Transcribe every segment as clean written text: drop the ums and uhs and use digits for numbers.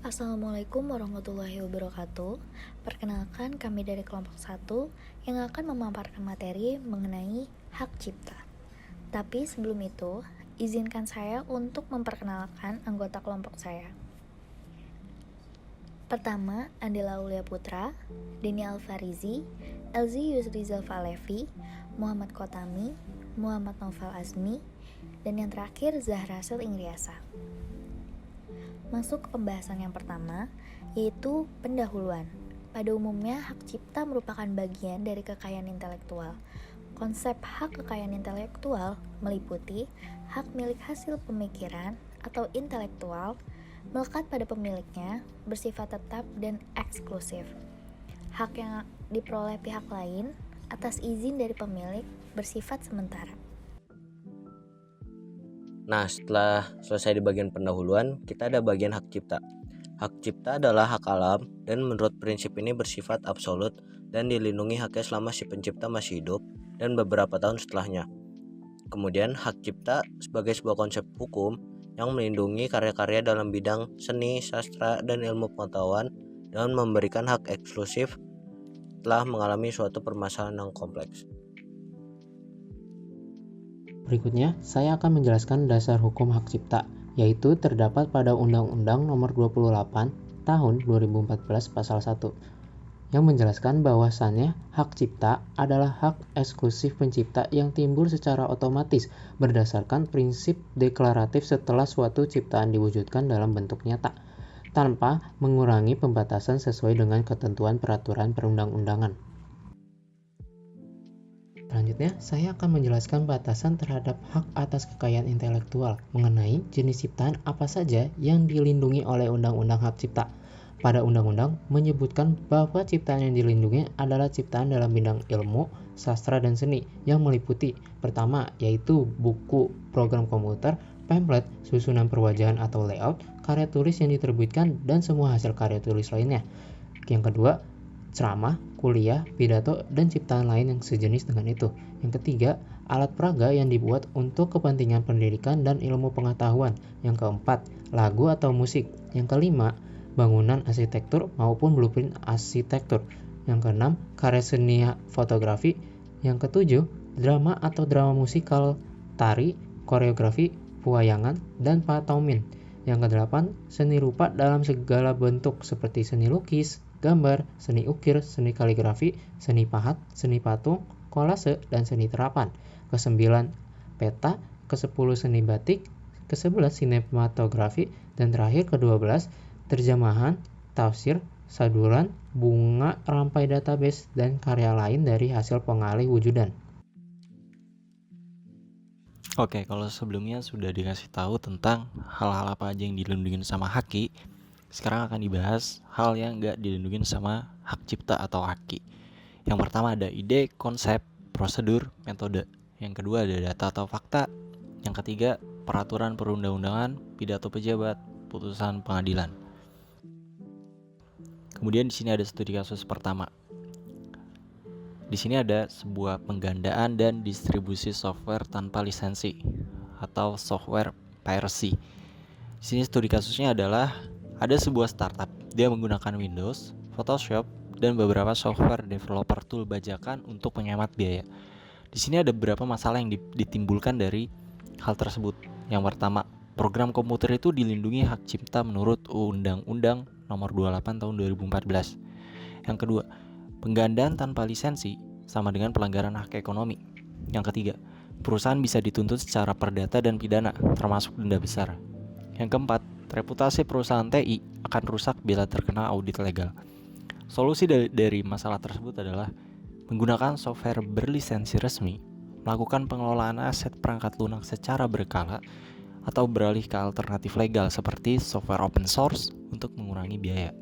Assalamualaikum warahmatullahi wabarakatuh. Perkenalkan, kami dari kelompok 1 yang akan memaparkan materi mengenai hak cipta. Tapi sebelum itu, izinkan saya untuk memperkenalkan anggota kelompok saya. Pertama, Andela Aulia Putra, Deni Alfarizi, Elzi Yusrizal Falevi, Muhammad Kotami, Muhammad Noval Azmi, dan yang terakhir Zahra Sel Ingriasa. Masuk ke pembahasan yang pertama, yaitu pendahuluan. Pada umumnya, hak cipta merupakan bagian dari kekayaan intelektual. Konsep hak kekayaan intelektual meliputi hak milik hasil pemikiran atau intelektual, melekat pada pemiliknya, bersifat tetap dan eksklusif. Hak yang diperoleh pihak lain atas izin dari pemilik bersifat sementara. Nah, setelah selesai di bagian pendahuluan, kita ada bagian hak cipta. Hak cipta adalah hak alam dan menurut prinsip ini bersifat absolut dan dilindungi haknya selama si pencipta masih hidup dan beberapa tahun setelahnya. Kemudian, hak cipta sebagai sebuah konsep hukum yang melindungi karya-karya dalam bidang seni, sastra, dan ilmu pengetahuan dan memberikan hak eksklusif setelah mengalami suatu permasalahan yang kompleks. Berikutnya, saya akan menjelaskan dasar hukum hak cipta, yaitu terdapat pada Undang-Undang Nomor 28 Tahun 2014 Pasal 1, yang menjelaskan bahwasannya hak cipta adalah hak eksklusif pencipta yang timbul secara otomatis berdasarkan prinsip deklaratif setelah suatu ciptaan diwujudkan dalam bentuk nyata, tanpa mengurangi pembatasan sesuai dengan ketentuan peraturan perundang-undangan. Selanjutnya, saya akan menjelaskan batasan terhadap hak atas kekayaan intelektual mengenai jenis ciptaan apa saja yang dilindungi oleh Undang-Undang Hak Cipta. Pada undang-undang menyebutkan bahwa ciptaan yang dilindungi adalah ciptaan dalam bidang ilmu, sastra, dan seni yang meliputi pertama, yaitu buku, program komputer, pamflet, susunan perwajahan atau layout, karya tulis yang diterbitkan, dan semua hasil karya tulis lainnya. Yang kedua, ceramah, kuliah, pidato, dan ciptaan lain yang sejenis dengan itu. Yang ketiga, alat peraga yang dibuat untuk kepentingan pendidikan dan ilmu pengetahuan. Yang keempat, lagu atau musik. Yang kelima, bangunan arsitektur maupun blueprint arsitektur. Yang keenam, karya seni fotografi. Yang ketujuh, drama atau drama musikal, tari, koreografi, pewayangan, dan pantomim. Yang kedelapan, seni rupa dalam segala bentuk seperti seni lukis, gambar, seni ukir, seni kaligrafi, seni pahat, seni patung, kolase, dan seni terapan. Kesembilan, peta. Kesepuluh, seni batik. Kesebelas, sinematografi. Dan terakhir, ke-12, terjemahan, tafsir, saduran, bunga, rampai database, dan karya lain dari hasil pengalih wujudan. Oke, kalau sebelumnya sudah dikasih tahu tentang hal-hal apa aja yang dilindungi sama haki, sekarang akan dibahas hal yang nggak dilindungi sama hak cipta atau haki. Yang pertama ada ide, konsep, prosedur, metode. Yang kedua ada data atau fakta. Yang ketiga peraturan perundang-undangan, pidato pejabat, putusan pengadilan. Kemudian di sini ada studi kasus pertama. Di sini ada sebuah penggandaan dan distribusi software tanpa lisensi atau software piracy. Di sini studi kasusnya adalah ada sebuah startup, dia menggunakan Windows, Photoshop, dan beberapa software developer tool bajakan untuk menghemat biaya. Di sini ada beberapa masalah yang ditimbulkan dari hal tersebut. Yang pertama, program komputer itu dilindungi hak cipta menurut Undang-Undang Nomor 28 Tahun 2014. Yang kedua, penggandaan tanpa lisensi sama dengan pelanggaran hak ekonomi. Yang ketiga, perusahaan bisa dituntut secara perdata dan pidana, termasuk denda besar. Yang keempat, reputasi perusahaan TI akan rusak bila terkena audit legal. Solusi dari masalah tersebut adalah menggunakan software berlisensi resmi, melakukan pengelolaan aset perangkat lunak secara berkala, atau beralih ke alternatif legal seperti software open source untuk mengurangi biaya.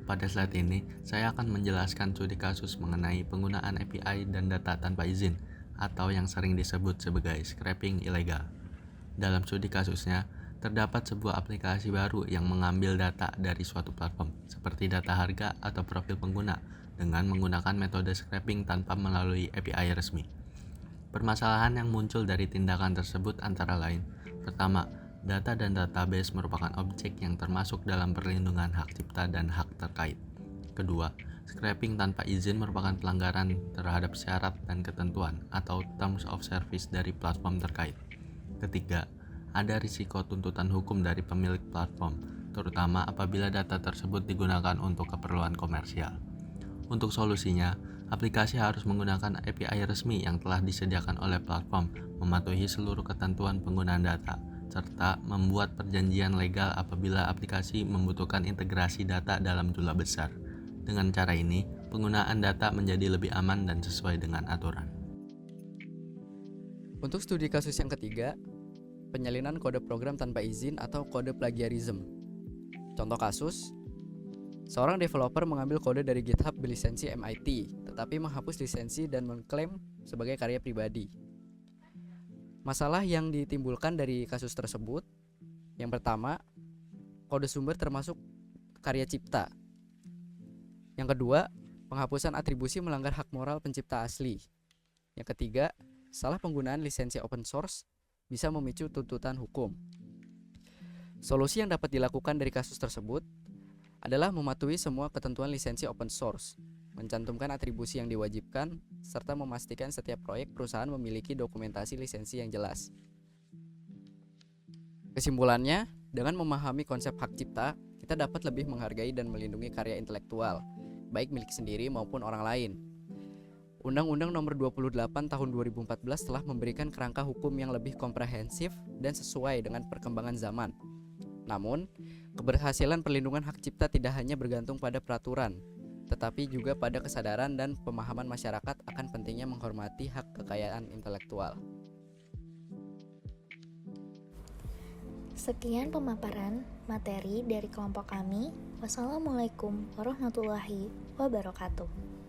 Pada slide ini, saya akan menjelaskan studi kasus mengenai penggunaan API dan data tanpa izin, atau yang sering disebut sebagai scraping ilegal. Dalam studi kasusnya, terdapat sebuah aplikasi baru yang mengambil data dari suatu platform, seperti data harga atau profil pengguna, dengan menggunakan metode scraping tanpa melalui API resmi. Permasalahan yang muncul dari tindakan tersebut antara lain, pertama, Data dan database merupakan objek yang termasuk dalam perlindungan hak cipta dan hak terkait. Kedua, scraping tanpa izin merupakan pelanggaran terhadap syarat dan ketentuan atau terms of service dari platform terkait. Ketiga, ada risiko tuntutan hukum dari pemilik platform, terutama apabila data tersebut digunakan untuk keperluan komersial. Untuk solusinya, aplikasi harus menggunakan API resmi yang telah disediakan oleh platform, mematuhi seluruh ketentuan penggunaan data, serta membuat perjanjian legal apabila aplikasi membutuhkan integrasi data dalam jumlah besar. Dengan cara ini, penggunaan data menjadi lebih aman dan sesuai dengan aturan. Untuk studi kasus yang ketiga, penyalinan kode program tanpa izin atau kode plagiarism. Contoh kasus, seorang developer mengambil kode dari GitHub berlisensi MIT, tetapi menghapus lisensi dan mengklaim sebagai karya pribadi. Masalah yang ditimbulkan dari kasus tersebut, yang pertama, kode sumber termasuk karya cipta. Yang kedua, penghapusan atribusi melanggar hak moral pencipta asli. Yang ketiga, salah penggunaan lisensi open source bisa memicu tuntutan hukum. Solusi yang dapat dilakukan dari kasus tersebut adalah mematuhi semua ketentuan lisensi open source, mencantumkan atribusi yang diwajibkan, serta memastikan setiap proyek perusahaan memiliki dokumentasi lisensi yang jelas. Kesimpulannya, dengan memahami konsep hak cipta, kita dapat lebih menghargai dan melindungi karya intelektual, baik milik sendiri maupun orang lain. Undang-Undang Nomor 28 Tahun 2014 telah memberikan kerangka hukum yang lebih komprehensif dan sesuai dengan perkembangan zaman. Namun, keberhasilan perlindungan hak cipta tidak hanya bergantung pada peraturan, tetapi juga pada kesadaran dan pemahaman masyarakat akan pentingnya menghormati hak kekayaan intelektual. Sekian pemaparan materi dari kelompok kami. Wassalamualaikum warahmatullahi wabarakatuh.